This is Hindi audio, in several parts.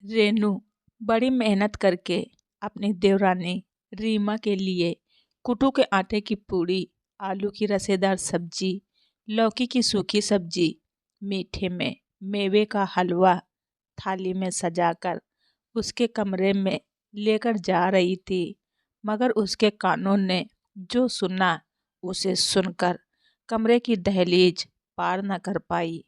रेनू बड़ी मेहनत करके अपनी देवरानी रीमा के लिए कुटू के आटे की पूड़ी, आलू की रसेदार सब्जी, लौकी की सूखी सब्जी, मीठे में मेवे का हलवा थाली में सजाकर उसके कमरे में लेकर जा रही थी। मगर उसके कानों ने जो सुना उसे सुनकर कमरे की दहलीज पार न कर पाई।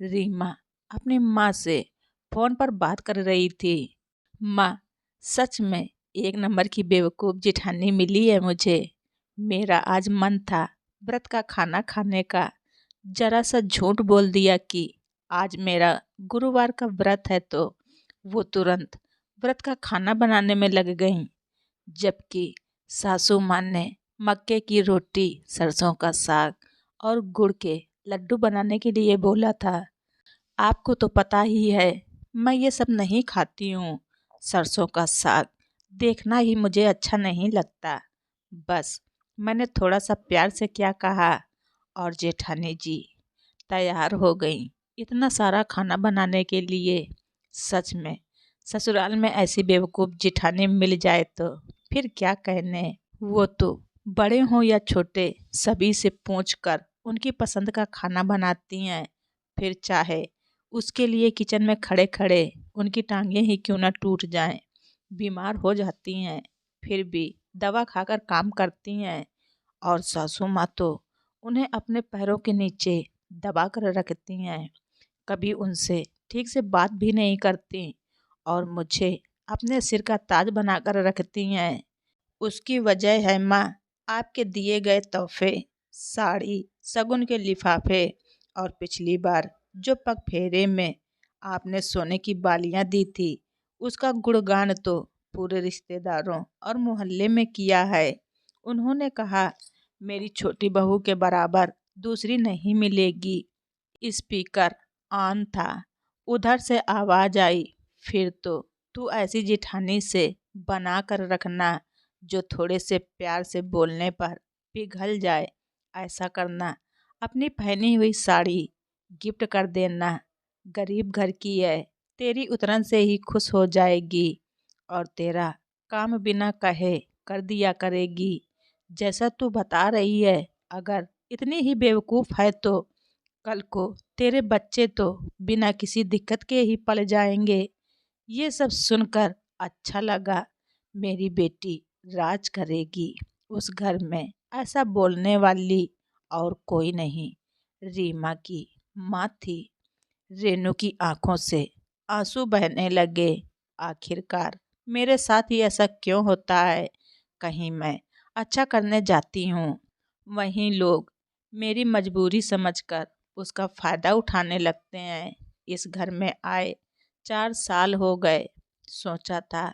रीमा अपनी माँ से फोन पर बात कर रही थी। माँ, सच में एक नंबर की बेवकूफ़ जिठानी मिली है मुझे। मेरा आज मन था व्रत का खाना खाने का, जरा सा झूठ बोल दिया कि आज मेरा गुरुवार का व्रत है, तो वो तुरंत व्रत का खाना बनाने में लग गईं। जबकि सासू माँ ने मक्के की रोटी, सरसों का साग और गुड़ के लड्डू बनाने के लिए बोला था। आपको तो पता ही है मैं ये सब नहीं खाती हूँ। सरसों का साग देखना ही मुझे अच्छा नहीं लगता। बस मैंने थोड़ा सा प्यार से क्या कहा और जेठानी जी तैयार हो गई इतना सारा खाना बनाने के लिए। सच में ससुराल में ऐसी बेवकूफ़ जिठानी मिल जाए तो फिर क्या कहने। वो तो बड़े हों या छोटे सभी से पूछ कर उनकी पसंद का खाना बनाती हैं। फिर चाहे उसके लिए किचन में खड़े खड़े उनकी टांगें ही क्यों ना टूट जाएं, बीमार हो जाती हैं, फिर भी दवा खाकर काम करती हैं। और सासू माँ तो उन्हें अपने पैरों के नीचे दबा कर रखती हैं, कभी उनसे ठीक से बात भी नहीं करती और मुझे अपने सिर का ताज बनाकर रखती हैं। उसकी वजह है माँ आपके दिए गए तोहफे, साड़ी, शगुन के लिफाफे और पिछली बार जो पग फेरे में आपने सोने की बालियां दी थी, उसका गुणगान तो पूरे रिश्तेदारों और मोहल्ले में किया है। उन्होंने कहा मेरी छोटी बहू के बराबर दूसरी नहीं मिलेगी। स्पीकर ऑन था, उधर से आवाज आई, फिर तो तू ऐसी जिठानी से बना कर रखना जो थोड़े से प्यार से बोलने पर पिघल जाए। ऐसा करना, अपनी पहनी हुई साड़ी गिफ्ट कर देना। गरीब घर की है, तेरी उतरन से ही खुश हो जाएगी और तेरा काम बिना कहे कर दिया करेगी। जैसा तू बता रही है, अगर इतनी ही बेवकूफ़ है तो कल को तेरे बच्चे तो बिना किसी दिक्कत के ही पल जाएंगे। ये सब सुनकर अच्छा लगा। मेरी बेटी राज करेगी उस घर में, ऐसा बोलने वाली और कोई नहीं रीमा की माँ थी। रेनू की आंखों से आंसू बहने लगे। आखिरकार मेरे साथ ही ऐसा क्यों होता है। कहीं मैं अच्छा करने जाती हूँ, वहीं लोग मेरी मजबूरी समझकर उसका फ़ायदा उठाने लगते हैं। इस घर में आए 4 साल हो गए। सोचा था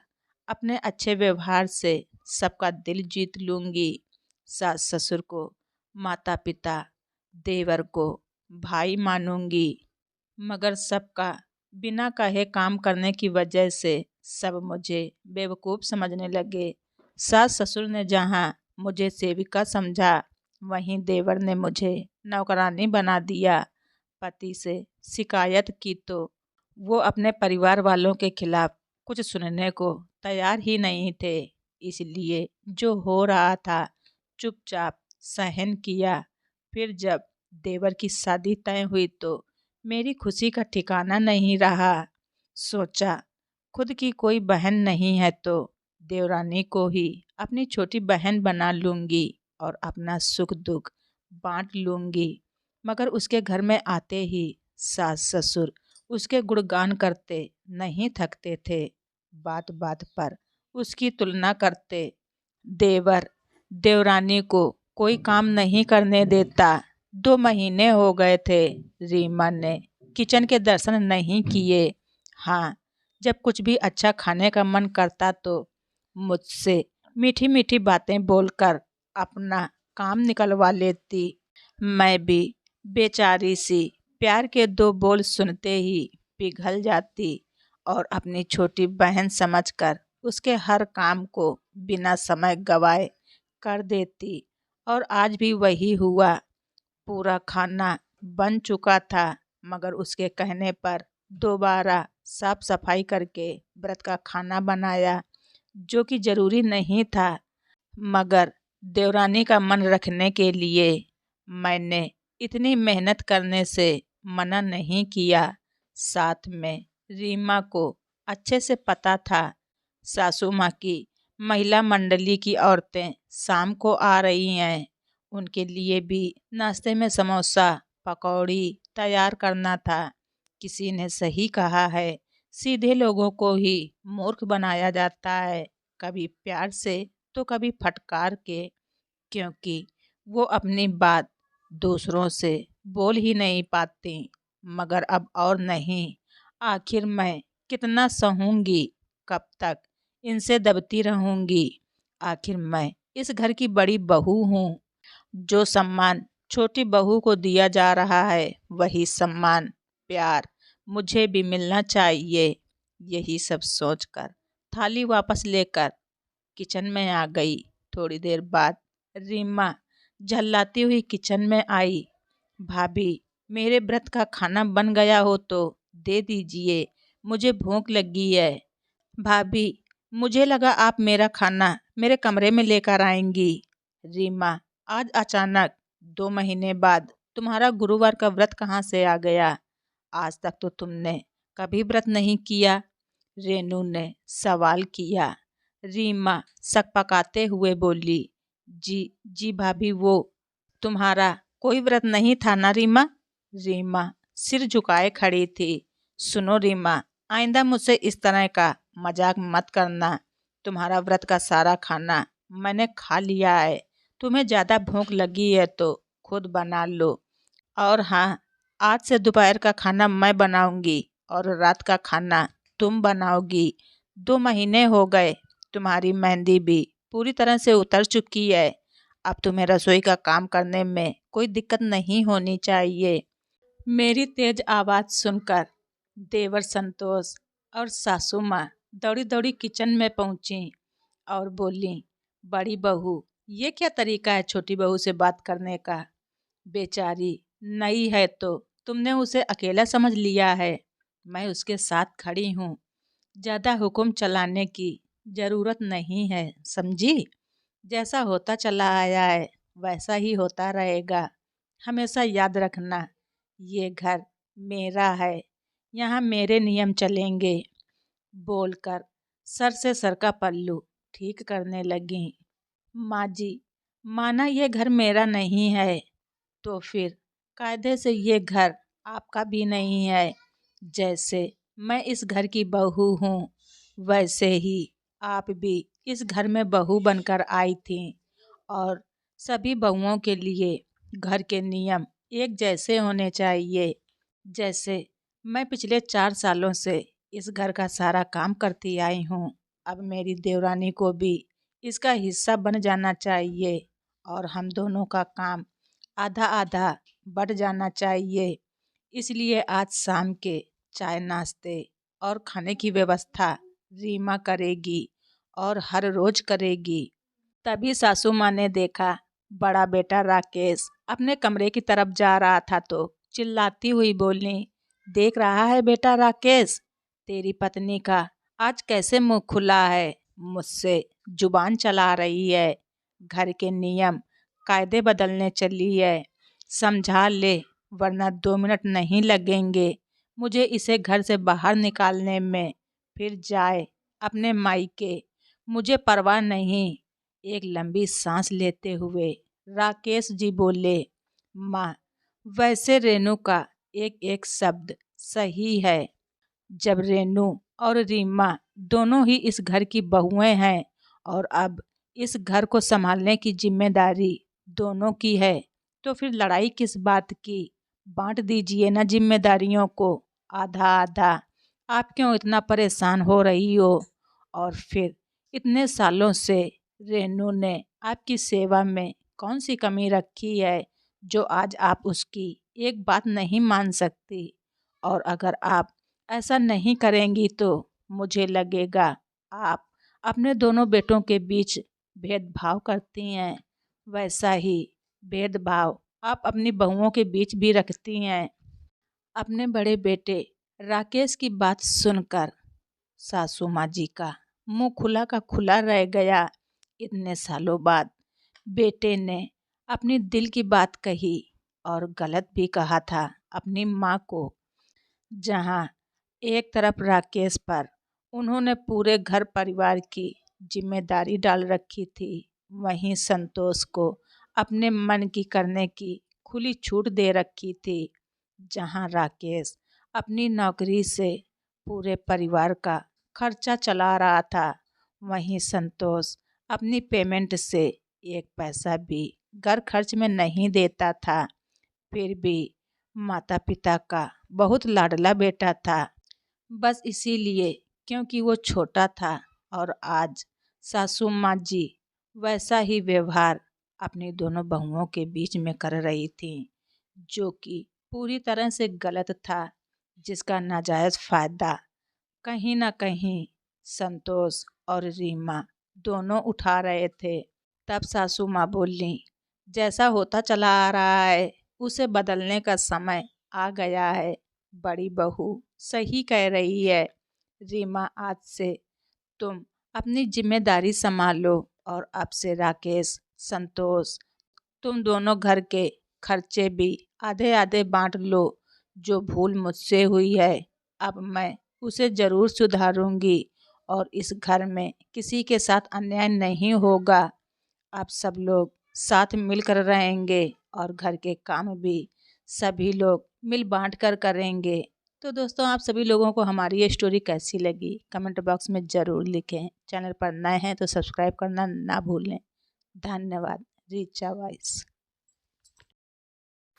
अपने अच्छे व्यवहार से सबका दिल जीत लूँगी। सास ससुर को, माता पिता, देवर को भाई मानूंगी। मगर सबका बिना कहे काम करने की वजह से सब मुझे बेवकूफ़ समझने लगे। सास ससुर ने जहाँ मुझे सेविका समझा, वहीं देवर ने मुझे नौकरानी बना दिया। पति से शिकायत की तो वो अपने परिवार वालों के खिलाफ कुछ सुनने को तैयार ही नहीं थे। इसलिए जो हो रहा था चुपचाप सहन किया। फिर जब देवर की शादी तय हुई तो मेरी खुशी का ठिकाना नहीं रहा। सोचा खुद की कोई बहन नहीं है तो देवरानी को ही अपनी छोटी बहन बना लूँगी और अपना सुख दुख बांट लूँगी। मगर उसके घर में आते ही सास ससुर उसके गुणगान करते नहीं थकते थे। बात बात पर उसकी तुलना करते। देवर देवरानी को कोई काम नहीं करने देता। 2 महीने हो गए थे रीमा ने किचन के दर्शन नहीं किए। हाँ, जब कुछ भी अच्छा खाने का मन करता तो मुझसे मीठी मीठी बातें बोलकर अपना काम निकलवा लेती। मैं भी बेचारी सी प्यार के 2 बोल सुनते ही पिघल जाती और अपनी छोटी बहन समझकर उसके हर काम को बिना समय गवाए कर देती। और आज भी वही हुआ। पूरा खाना बन चुका था, मगर उसके कहने पर दोबारा साफ सफाई करके व्रत का खाना बनाया, जो कि ज़रूरी नहीं था, मगर देवरानी का मन रखने के लिए मैंने इतनी मेहनत करने से मना नहीं किया। साथ में रीमा को अच्छे से पता था सासू माँ की महिला मंडली की औरतें शाम को आ रही हैं, उनके लिए भी नाश्ते में समोसा पकौड़ी तैयार करना था। किसी ने सही कहा है, सीधे लोगों को ही मूर्ख बनाया जाता है, कभी प्यार से तो कभी फटकार के, क्योंकि वो अपनी बात दूसरों से बोल ही नहीं पाती। मगर अब और नहीं, आखिर मैं कितना सहूंगी, कब तक इनसे दबती रहूंगी। आखिर मैं इस घर की बड़ी बहू हूँ, जो सम्मान छोटी बहू को दिया जा रहा है वही सम्मान प्यार मुझे भी मिलना चाहिए। यही सब सोचकर थाली वापस लेकर किचन में आ गई। थोड़ी देर बाद रीमा झल्लाती हुई किचन में आई। भाभी, मेरे व्रत का खाना बन गया हो तो दे दीजिए, मुझे भूख लगी है। भाभी, मुझे लगा आप मेरा खाना मेरे कमरे में लेकर आएंगी। रीमा, आज अचानक 2 महीने बाद तुम्हारा गुरुवार का व्रत कहाँ से आ गया? आज तक तो तुमने कभी व्रत नहीं किया। रेनू ने सवाल किया। रीमा सकपकाते हुए बोली, जी जी भाभी, वो तुम्हारा कोई व्रत नहीं था ना रीमा? रीमा सिर झुकाए खड़ी थी। सुनो रीमा, आइंदा मुझसे इस तरह का मजाक मत करना। तुम्हारा व्रत का सारा खाना मैंने खा लिया है। तुम्हें ज़्यादा भूख लगी है तो खुद बना लो। और हाँ, आज से दोपहर का खाना मैं बनाऊंगी और रात का खाना तुम बनाओगी। 2 महीने हो गए, तुम्हारी मेहंदी भी पूरी तरह से उतर चुकी है। अब तुम्हें रसोई का काम करने में कोई दिक्कत नहीं होनी चाहिए। मेरी तेज आवाज़ सुनकर देवर संतोष और सासू माँ दौड़ी दौड़ी किचन में पहुंची और बोली, बड़ी बहू, ये क्या तरीका है छोटी बहू से बात करने का? बेचारी नई है तो तुमने उसे अकेला समझ लिया है। मैं उसके साथ खड़ी हूँ, ज़्यादा हुक्म चलाने की ज़रूरत नहीं है, समझी? जैसा होता चला आया है वैसा ही होता रहेगा। हमेशा याद रखना, ये घर मेरा है, यहाँ मेरे नियम चलेंगे। बोलकर सर से सर का पल्लू ठीक करने लगी। माँ जी, माना ये घर मेरा नहीं है तो फिर कायदे से ये घर आपका भी नहीं है। जैसे मैं इस घर की बहू हूँ, वैसे ही आप भी इस घर में बहू बनकर आई थी, और सभी बहुओं के लिए घर के नियम एक जैसे होने चाहिए। जैसे मैं पिछले 4 सालों से इस घर का सारा काम करती आई हूँ, अब मेरी देवरानी को भी इसका हिस्सा बन जाना चाहिए और हम दोनों का काम आधा आधा बढ़ जाना चाहिए। इसलिए आज शाम के चाय नाश्ते और खाने की व्यवस्था रीमा करेगी और हर रोज करेगी। तभी सासू माँ ने देखा बड़ा बेटा राकेश अपने कमरे की तरफ जा रहा था तो चिल्लाती हुई बोली, देख रहा है बेटा राकेश, तेरी पत्नी का आज कैसे मुंह खुला है, मुझसे जुबान चला रही है, घर के नियम कायदे बदलने चली है। समझा ले, वरना 2 मिनट नहीं लगेंगे मुझे इसे घर से बाहर निकालने में। फिर जाए अपने मायके, मुझे परवाह नहीं। एक लंबी सांस लेते हुए राकेश जी बोले, माँ, वैसे रेनू का एक एक शब्द सही है। जब रेनू और रीमा दोनों ही इस घर की बहुएं हैं और अब इस घर को संभालने की जिम्मेदारी दोनों की है, तो फिर लड़ाई किस बात की? बांट दीजिए ना जिम्मेदारियों को आधा आधा। आप क्यों इतना परेशान हो रही हो? और फिर इतने सालों से रेनू ने आपकी सेवा में कौन सी कमी रखी है जो आज आप उसकी एक बात नहीं मान सकती? और अगर आप ऐसा नहीं करेंगी तो मुझे लगेगा आप अपने दोनों बेटों के बीच भेदभाव करती हैं। वैसा ही भेदभाव आप अपनी बहुओं के बीच भी रखती हैं। अपने बड़े बेटे राकेश की बात सुनकर सासू माँ जी का मुंह खुला का खुला रह गया। इतने सालों बाद बेटे ने अपनी दिल की बात कही और गलत भी कहा था अपनी माँ को। जहाँ एक तरफ राकेश पर उन्होंने पूरे घर परिवार की जिम्मेदारी डाल रखी थी, वहीं संतोष को अपने मन की करने की खुली छूट दे रखी थी। जहाँ राकेश अपनी नौकरी से पूरे परिवार का खर्चा चला रहा था, वहीं संतोष अपनी पेमेंट से एक पैसा भी घर खर्च में नहीं देता था। फिर भी माता पिता का बहुत लाडला बेटा था। बस इसीलिए क्योंकि वो छोटा था और आज सासू माँ जी वैसा ही व्यवहार अपनी दोनों बहुओं के बीच में कर रही थी, जो कि पूरी तरह से गलत था, जिसका नाजायज़ फ़ायदा कहीं ना कहीं संतोष और रीमा दोनों उठा रहे थे। तब सासू माँ बोली, जैसा होता चला आ रहा है उसे बदलने का समय आ गया है। बड़ी बहू सही कह रही है रीमा, आज से तुम अपनी जिम्मेदारी संभालो और अब से राकेश, संतोष, तुम दोनों घर के खर्चे भी आधे आधे बांट लो। जो भूल मुझसे हुई है अब मैं उसे ज़रूर सुधारूंगी और इस घर में किसी के साथ अन्याय नहीं होगा। अब सब लोग साथ मिलकर रहेंगे और घर के काम भी सभी लोग मिल बांट कर करेंगे। तो दोस्तों, आप सभी लोगों को हमारी ये स्टोरी कैसी लगी कमेंट बॉक्स में ज़रूर लिखें। चैनल पर नए हैं तो सब्सक्राइब करना ना भूलें। धन्यवाद। रीचा वॉइस।